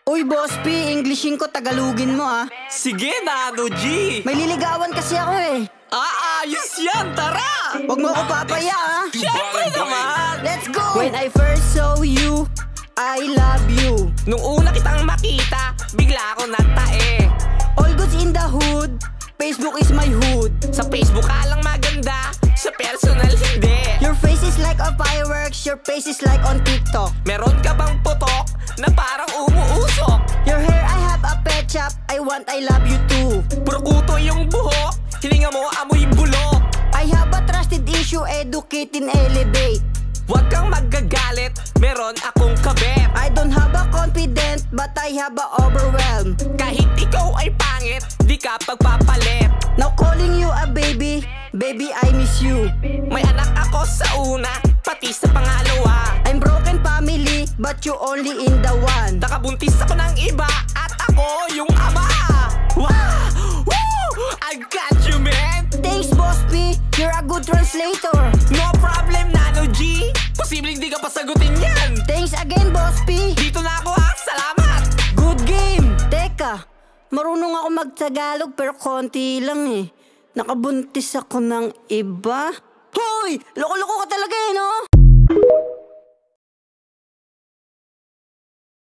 Uy, Boss P, Englishin ko, Tagalogin mo ah. Sige, Nano G! May liligawan kasi ako eh. Ayos yan! Tara! Huwag mo ako papaya ah. Siyempre naman! Let's go! When I first saw you, I love you. Nung una kitang makita, bigla ako natae. All goods in the hood, Facebook is my hood. Sa Facebook ka lang maganda, sa personal hindi. Your face is like a fireworks, your face is like on TikTok. Meron ka bang putok na parang umuusok? Your hair, I have a pet shop, I want, I love you too. Puro kuto yung buhok, hininga mo amoy bulok. I have a trusted issue, educate and elevate. Huwag kang magagalit, meron akong kabet. I don't have a confident, but I have a overwhelm. Kahit ikaw ay pangit, di ka pagpapalit. Now calling you a baby, baby I miss you. May anak ako sa una, pati sa pangalawa. I'm broken family, but you only in the one. Nakabuntis ako ng iba, at ako yung ama. Wow! Woo! I got you, man! Thanks, Boss P, you're a good translator. No problem, Nano G! Posibleng di ka pasagutin yan! Thanks again, Boss P. Dito na ako ha! Salamat! Good game! Teka, marunong ako mag-Tagalog pero konti lang eh. Nakabuntis ako ng iba. Hoy! Loko-loko ka talaga eh, no?